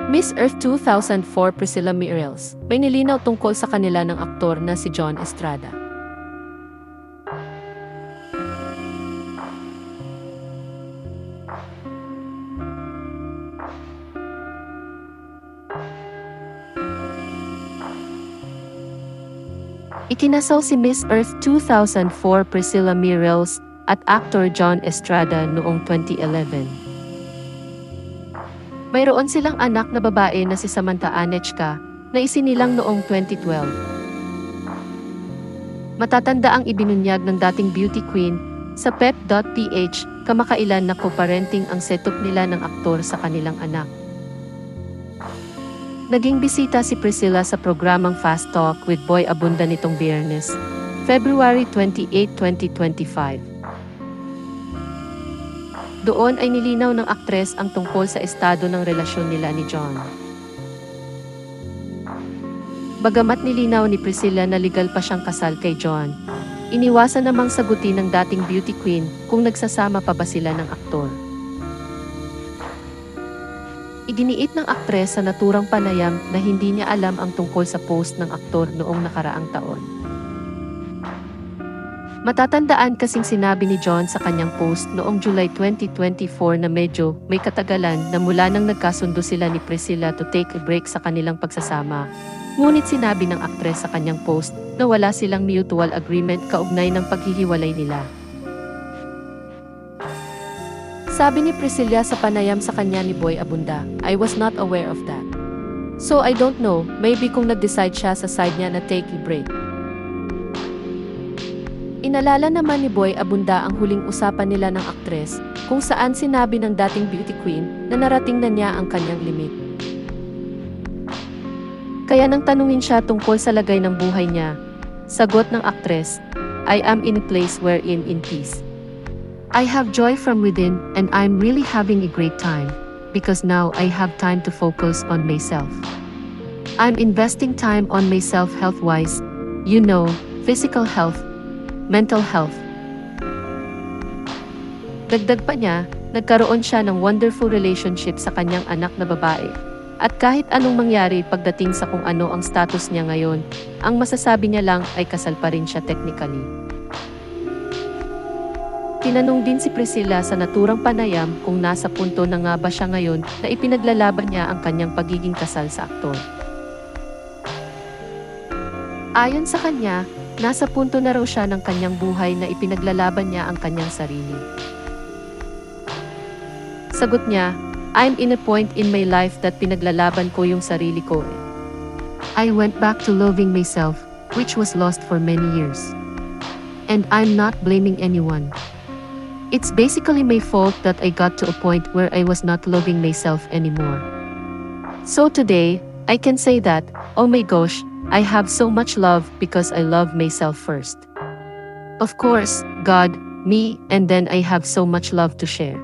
Miss Earth 2004 Priscilla Mireles, may nilinaw tungkol sa kanila ng aktor na si John Estrada. Ikinasal si Miss Earth 2004 Priscilla Mireles at actor John Estrada noong 2011. Mayroon silang anak na babae na si Samantha Anechka na isinilang noong 2012. Matatanda ang ibinunyag ng dating beauty queen sa pep.ph kamakailan na co-parenting ang setup nila ng aktor sa kanilang anak. Naging bisita si Priscilla sa programang Fast Talk with Boy Abunda nitong Biyernes, February 28, 2025. Doon ay nilinaw ng aktres ang tungkol sa estado ng relasyon nila ni John. Bagamat nilinaw ni Priscilla na legal pa siyang kasal kay John, iniwasan namang sagutin ng dating beauty queen kung nagsasama pa ba sila ng aktor. Iginiit ng aktres sa naturang panayam na hindi niya alam ang tungkol sa post ng aktor noong nakaraang taon. Matatandaan kasing sinabi ni John sa kanyang post noong July 2024 na medyo may katagalan na mula nang nagkasundo sila ni Priscilla to take a break sa kanilang pagsasama. Ngunit sinabi ng aktres sa kanyang post na wala silang mutual agreement kaugnay ng paghihiwalay nila. Sabi ni Priscilla sa panayam sa kanya ni Boy Abunda, "I was not aware of that. So I don't know, maybe kung nag-decide siya sa side niya na take a break." Inalala naman ni Boy Abunda ang huling usapan nila ng aktres, kung saan sinabi ng dating beauty queen na narating na niya ang kanyang limit. Kaya nang tanungin siya tungkol sa lagay ng buhay niya, sagot ng aktres, "I am in a place wherein in peace. I have joy from within and I'm really having a great time, because now I have time to focus on myself. I'm investing time on myself health-wise, physical health, mental health." Dagdag pa niya, nagkaroon siya ng wonderful relationship sa kanyang anak na babae. At kahit anong mangyari pagdating sa kung ano ang status niya ngayon, ang masasabi niya lang ay kasal pa rin siya technically. Tinanong din si Priscilla sa naturang panayam kung nasa punto na nga ba siya ngayon na ipinaglalaban niya ang kanyang pagiging kasal sa aktor. Ayon sa kanya, nasa punto na raw siya ng kanyang buhay na ipinaglalaban niya ang kanyang sarili. Sagot niya, "I'm in a point in my life that pinaglalaban ko yung sarili ko. I went back to loving myself, which was lost for many years. And I'm not blaming anyone. It's basically my fault that I got to a point where I was not loving myself anymore. So today, I can say that, oh my gosh, I have so much love because I love myself first. Of course, God, me, and then I have so much love to share."